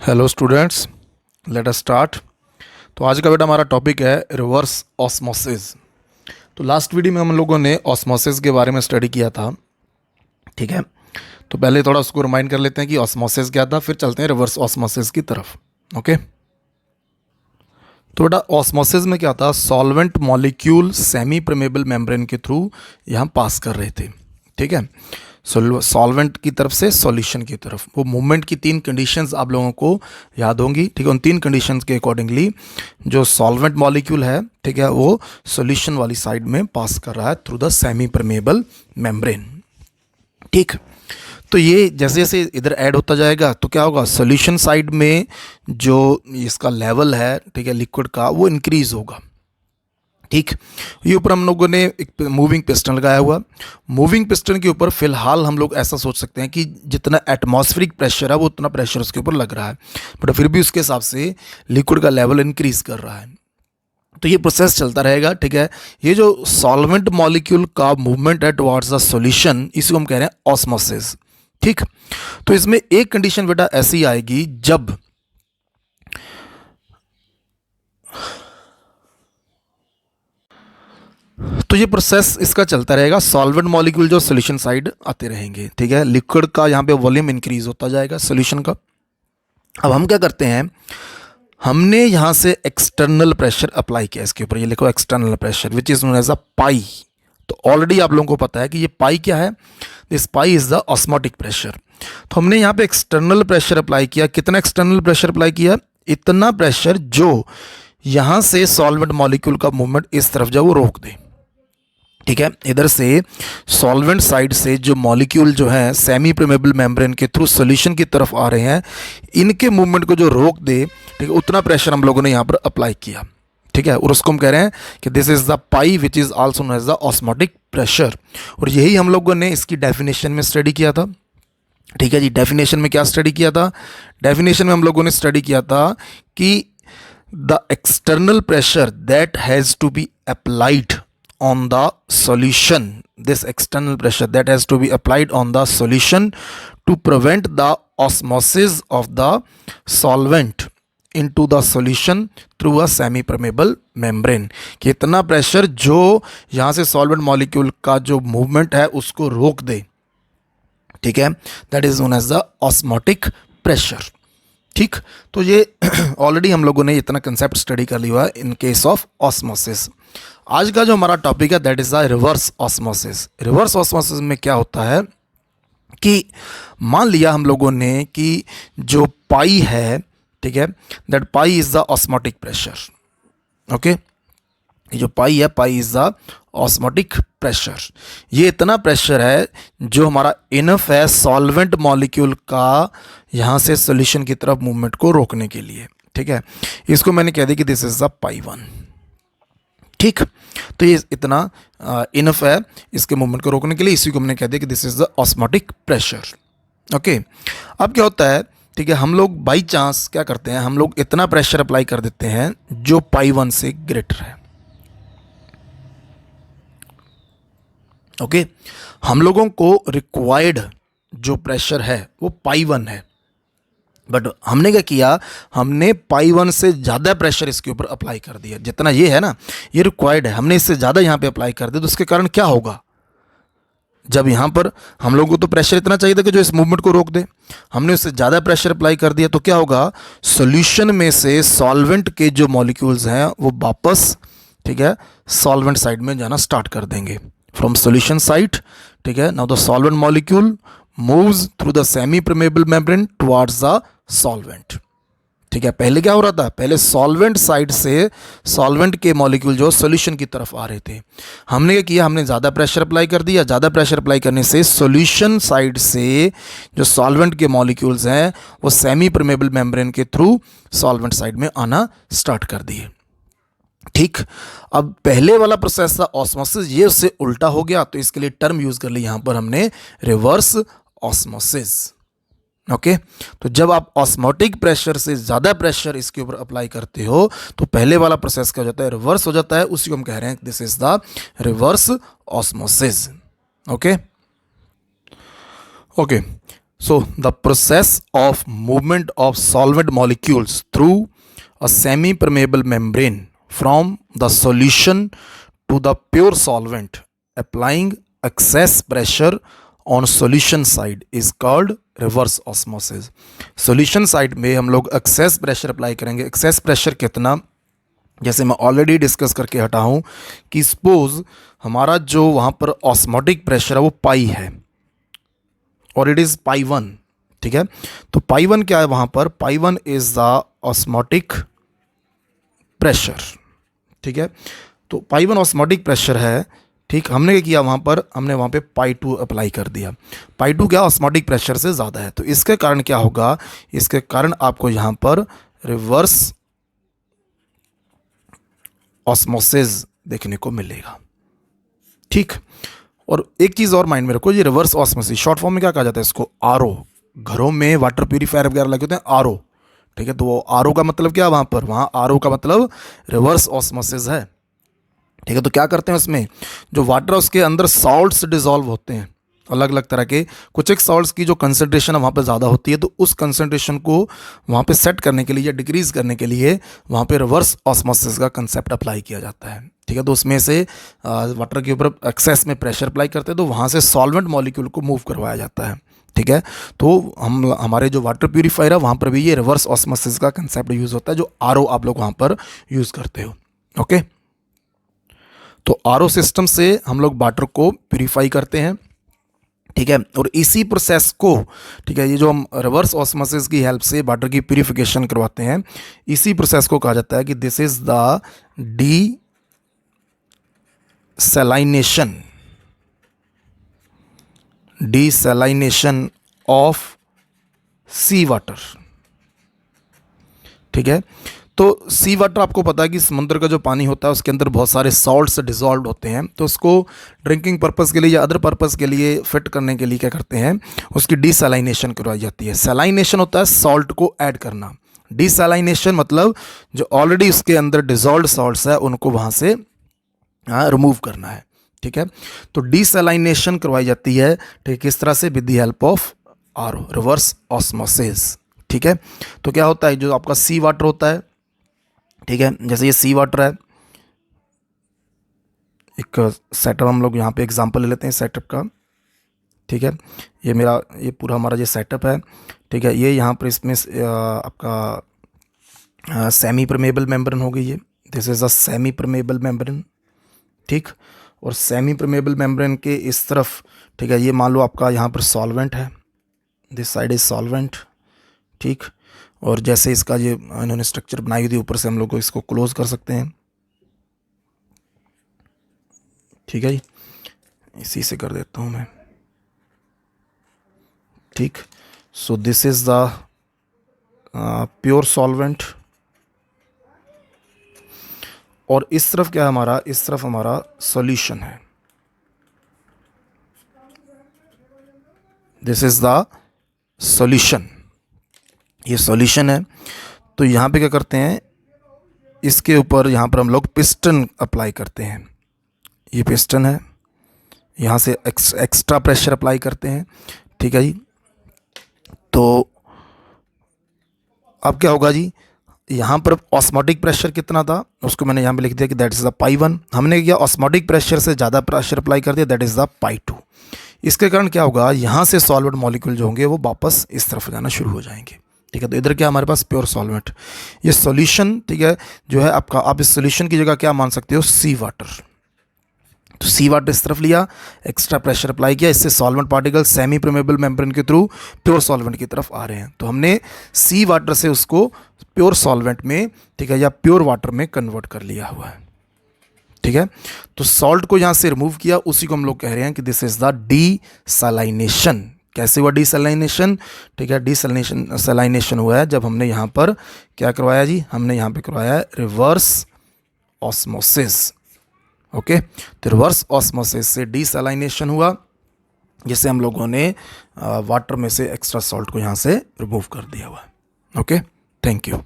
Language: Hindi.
Hello students, let us start. तो आज का बेटा हमारा टॉपिक है रिवर्स ऑस्मोसिस। तो लास्ट वीडियो में हम लोगों ने ऑस्मोसिस के बारे में स्टडी किया था, ठीक है। तो पहले थोड़ा उसको रिमाइंड कर लेते हैं कि ऑस्मोसिस क्या था, फिर चलते हैं रिवर्स ऑस्मोसिस की तरफ। ओके, तो बेटा ऑस्मोसिस में क्या था, solvent molecule semi permeable membrane के थ्रू यहाँ पास कर रहे थे, ठीक है। सॉल्वेंट की तरफ से सॉल्यूशन की तरफ, वो मूवमेंट की तीन कंडीशंस आप लोगों को याद होंगी, ठीक है। उन तीन कंडीशंस के अकॉर्डिंगली जो सॉल्वेंट मॉलिक्यूल है, ठीक है, वो सॉल्यूशन वाली साइड में पास कर रहा है through the semi permeable membrane, ठीक। तो ये जैसे जैसे इधर ऐड होता जाएगा तो क्या होगा, सॉल्यूशन साइड में जो इसका लेवल है, ठीक है, लिक्विड का, वो इंक्रीज होगा, ठीक। ये ऊपर हम लोगों ने एक मूविंग पिस्टन लगाया हुआ। मूविंग पिस्टन के ऊपर फिलहाल हम लोग ऐसा सोच सकते हैं कि जितना एटमॉस्फेरिक प्रेशर है वो उतना प्रेशर उसके ऊपर लग रहा है, बट फिर भी उसके हिसाब से लिक्विड का लेवल इंक्रीज कर रहा है। तो ये प्रोसेस चलता रहेगा, ठीक है। ये जो सॉल्वेंट मॉलिक्यूल का मूवमेंट है टुवर्ड्स द सॉल्यूशन, इसी को हम कह रहे हैं ऑस्मोसिस, ठीक। तो इसमें एक कंडीशन बेटा ऐसी आएगी जब तो ये प्रोसेस इसका चलता रहेगा, सॉल्वेंट मॉलिक्यूल जो सॉल्यूशन साइड आते रहेंगे, ठीक है। लिक्विड का यहाँ पे वॉल्यूम इंक्रीज होता जाएगा सॉल्यूशन का। अब हम क्या करते हैं, हमने यहाँ से एक्सटर्नल प्रेशर अप्लाई किया इसके ऊपर, ये लिखो external pressure which is known as a pi. तो ऑलरेडी आप लोगों को पता है कि ये पाई क्या है, this pi is the osmotic pressure. तो हमने यहाँ पे एक्सटर्नल प्रेशर अप्लाई किया। कितना एक्सटर्नल प्रेशर अप्लाई किया, इतना प्रेशर जो यहाँ से सॉल्वेंट मॉलिक्यूल का मूवमेंट इस तरफ जो वो रोक दे, ठीक है। इधर से सॉल्वेंट साइड से जो मॉलिक्यूल जो है सेमी परमेबल मेम्ब्रेन के थ्रू सॉल्यूशन की तरफ आ रहे हैं, इनके मूवमेंट को जो रोक दे, ठीक है, उतना प्रेशर हम लोगों ने यहाँ पर अप्लाई किया, ठीक है। और उसको हम कह रहे हैं कि this is the pi which is also known as the osmotic pressure. और यही हम लोगों ने इसकी डेफिनेशन में स्टडी किया था, ठीक है जी। डेफिनेशन में क्या स्टडी किया था, डेफिनेशन में हम लोगों ने स्टडी किया था कि the external pressure that has to be applied on the solution, this external pressure that has to be applied on the solution to prevent the osmosis of the solvent into the solution through a semi permeable membrane। कि इतना प्रेशर जो यहाँ से सॉल्वेंट मॉलिक्यूल का जो मूवमेंट है उसको रोक दे, ठीक है, that is known as the osmotic pressure, ठीक। तो ये ऑलरेडी हम लोगों ने इतना कंसेप्ट स्टडी कर लिया है इन केस ऑफ ऑस्मोसिस। आज का जो हमारा टॉपिक है that is the reverse osmosis. Reverse osmosis में क्या होता है कि मान लिया हम लोगों ने कि जो पाई है, ठीक है, that pi is the osmotic pressure, okay. ये जो पाई है, pi is the osmotic pressure. ये इतना प्रेशर है जो हमारा इनफ है सॉल्वेंट मॉलिक्यूल का यहाँ से सॉल्यूशन की तरफ मूवमेंट को रोकने के लिए, ठीक है। इसको मैंने कह दिया कि दिस इज द पाई 1, ठीक। तो ये इतना इनफ है इसके मूवमेंट को रोकने के लिए, इसी को हमने कह दिया कि this is the osmotic pressure, okay. अब क्या होता है, ठीक है, हम लोग बाई चांस क्या करते हैं, हम लोग इतना प्रेशर अप्लाई कर देते हैं जो पाई 1 से ग्रेटर है, ओके। हम लोगों को रिक्वायर्ड जो प्रेशर है वो पाई 1 है, बट हमने क्या किया, हमने पाई 1 से ज़्यादा प्रेशर इसके ऊपर अप्लाई कर दिया। जितना ये है ना, ये रिक्वायर्ड है, हमने इससे ज़्यादा यहाँ पे अप्लाई कर दिया। तो उसके कारण क्या होगा, जब यहाँ पर हम लोगों को तो प्रेशर इतना चाहिए था कि जो इस मूवमेंट को रोक दे, हमने उससे ज़्यादा प्रेशर अप्लाई कर दिया, तो क्या होगा, सॉल्यूशन में से सॉल्वेंट के जो मॉलिक्यूल्स हैं वो वापस, ठीक है, सॉल्वेंट साइड में जाना स्टार्ट कर देंगे फ्रॉम सॉल्यूशन साइड, ठीक है। Now the solvent molecule moves through the semi permeable membrane towards the solvent, ठीक है। पहले क्या हो रहा था, पहले सॉल्वेंट साइड से सॉल्वेंट के मॉलिक्यूल जो सॉल्यूशन की तरफ आ रहे थे, हमने क्या किया, हमने ज़्यादा प्रेशर अप्लाई कर दिया। ज़्यादा प्रेशर अप्लाई करने से सॉल्यूशन साइड से जो सॉल्वेंट के मॉलिक्यूल्स हैं वो सेमी परमेबल मेम्ब्रेन के थ्रू सॉल्वेंट साइड में आना स्टार्ट कर दिए, ठीक। अब पहले वाला प्रोसेस था ऑस्मोसिस, ये उससे उल्टा हो गया, तो इसके लिए टर्म यूज कर ली यहाँ पर हमने रिवर्स ऑस्मोसिस, ओके। तो जब आप ऑस्मोटिक प्रेशर से ज़्यादा प्रेशर इसके ऊपर अप्लाई करते हो तो पहले वाला प्रोसेस क्या हो जाता है, रिवर्स हो जाता है। उसी को हम कह रहे हैं this is the reverse osmosis, okay okay. So the process of movement of solvent molecules through a semi-permeable membrane from the solution to the pure solvent applying excess pressure on solution side is called reverse osmosis. Solution side में हम लोग excess pressure अप्लाई करेंगे. excess pressure कितना, जैसे मैं ऑलरेडी डिस्कस करके हटा हूँ कि सपोज हमारा जो वहाँ पर ऑस्मोटिक प्रेशर है वो पाई है और इट इज़ पाई 1. ठीक है, तो पाई 1 क्या है वहाँ पर, पाई 1 इज़ द ऑस्मोटिक प्रेशर. ठीक है, तो पाई 1 ऑस्मोटिक प्रेशर है. ठीक, हमने क्या किया वहाँ पर, हमने वहाँ पे पाई 2 अप्लाई कर दिया. पाई 2 क्या ऑस्मोटिक प्रेशर से ज़्यादा है, तो इसके कारण क्या होगा, इसके कारण आपको यहाँ पर रिवर्स ऑस्मोसिस देखने को मिलेगा. ठीक, और एक चीज़ और माइंड में रखो, ये रिवर्स ऑस्मोसिस शॉर्ट फॉर्म में क्या कहा जाता है इसको, आरओ. घरों में वाटर प्यूरीफायर वगैरह लगे होते हैं आरओ. ठीक है, तो वो आरओ का मतलब क्या है वहाँ पर, वहाँ आरओ का मतलब रिवर्स ऑस्मोसिस है. ठीक है, तो क्या करते हैं उसमें जो वाटर है उसके अंदर सॉल्ट्स डिजॉल्व होते हैं अलग अलग तरह के. कुछ एक सॉल्ट्स की जो कंसनट्रेशन है वहाँ पे ज़्यादा होती है, तो उस कंसनट्रेशन को वहाँ पे सेट करने के लिए या डिक्रीज़ करने के लिए वहाँ पे रिवर्स ऑस्मोसिस का कंसेप्ट अप्लाई किया जाता है. ठीक है, तो उसमें से वाटर के ऊपर एक्सेस में प्रेशर अप्लाई करते हैं तो वहाँ से सॉल्वेंट मॉलिक्यूल को मूव करवाया जाता है. ठीक है, तो हमारे जो वाटर प्यूरीफायर है वहाँ पर भी ये रिवर्स ऑस्मोसिस का कंसेप्ट यूज़ होता है, जो आरओ आप लोग वहाँ पर यूज़ करते हो. ओके, तो आरओ सिस्टम से हम लोग वाटर को प्यूरीफाई करते हैं. ठीक है, और इसी प्रोसेस को, ठीक है, ये जो हम रिवर्स ऑस्मोसिस की हेल्प से वाटर की प्यूरिफिकेशन करवाते हैं, इसी प्रोसेस को कहा जाता है कि this is the desalination of sea water. ठीक है, तो सी वाटर आपको पता है कि समुद्र का जो पानी होता है उसके अंदर बहुत सारे सॉल्ट्स डिजॉल्व होते हैं, तो उसको ड्रिंकिंग पर्पस के लिए या अदर पर्पस के लिए फिट करने के लिए क्या करते हैं, उसकी डीसैलाइनेशन करवाई जाती है. सैलाइनेशन होता है सॉल्ट को ऐड करना, डीसैलाइनेशन मतलब जो ऑलरेडी उसके अंदर डिजॉल्व सॉल्ट्स है उनको वहाँ से रिमूव करना है. ठीक है, तो डीसैलाइनेशन करवाई जाती है. ठीक, किस तरह से, with the help of RO, reverse osmosis. ठीक है, तो क्या होता है, जो आपका सी वाटर होता है, ठीक है, जैसे ये सी वाटर है, एक सेटअप हम लोग यहाँ पे एग्जांपल ले लेते हैं सेटअप का. ठीक है, ये पूरा हमारा जो सेटअप है, ठीक है, ये यहाँ पर इसमें आपका सेमी परमेबल मेम्ब्रेन हो गई है. This is a semi permeable membrane. ठीक, और सेमी परमेबल मेम्ब्रेन के इस तरफ, ठीक है, ये मान लो आपका यहाँ पर सॉल्वेंट है, दिस साइड इज सॉल्वेंट. ठीक, और जैसे इसका ये इन्होंने स्ट्रक्चर बनाई हुई थी, ऊपर से हम लोग इसको क्लोज कर सकते हैं. ठीक है जी, इसी से कर देता हूँ मैं. ठीक, so this is the pure solvent. और इस तरफ क्या है हमारा, इस तरफ हमारा सॉल्यूशन है. दिस इज द सॉल्यूशन, ये सॉल्यूशन है. तो यहाँ पे क्या करते हैं, इसके ऊपर यहाँ पर हम लोग पिस्टन अप्लाई करते हैं. ये पिस्टन है, यहाँ से एक्स्ट्रा प्रेशर अप्लाई करते हैं. ठीक है जी, तो अब क्या होगा जी, यहाँ पर ऑस्मोटिक प्रेशर कितना था उसको मैंने यहाँ पे लिख दिया कि दैट इज़ द पाई 1. हमने क्या ऑस्मोटिक प्रेशर से ज़्यादा प्रेशर अप्लाई कर दिया, दैट इज़ द पाई 2. इसके कारण क्या होगा, यहाँ से सॉल्वेंट मॉलिक्यूल जो होंगे वो वापस इस तरफ जाना शुरू हो जाएंगे. ठीक है, तो इधर क्या हमारे पास प्योर सॉल्वेंट, ये सॉल्यूशन. ठीक है, जो है आपका, आप इस सॉल्यूशन की जगह क्या मान सकते हो, सी वाटर. तो सी वाटर इस तरफ लिया, एक्स्ट्रा प्रेशर अप्लाई किया, इससे solvent particle semi permeable membrane के थ्रू प्योर सॉल्वेंट की तरफ आ रहे हैं. तो हमने सी वाटर से उसको प्योर सॉल्वेंट में, ठीक है, या प्योर वाटर में कन्वर्ट कर लिया हुआ है. ठीक है, तो सॉल्ट को यहाँ से रिमूव किया, उसी को हम लोग कह रहे हैं कि दिस इज द डीसैलाइनेशन. कैसे हुआ डीसैलाइनेशन, ठीक है, डीसैलाइनेशन हुआ है जब हमने यहाँ पर क्या करवाया जी, हमने यहाँ पे करवाया रिवर्स ऑस्मोसिस. ओके, तो रिवर्स ऑस्मोसिस से डीसैलाइनेशन हुआ, जिससे हम लोगों ने वाटर में से एक्स्ट्रा सॉल्ट को यहाँ से रिमूव कर दिया हुआ. Okay, thank you.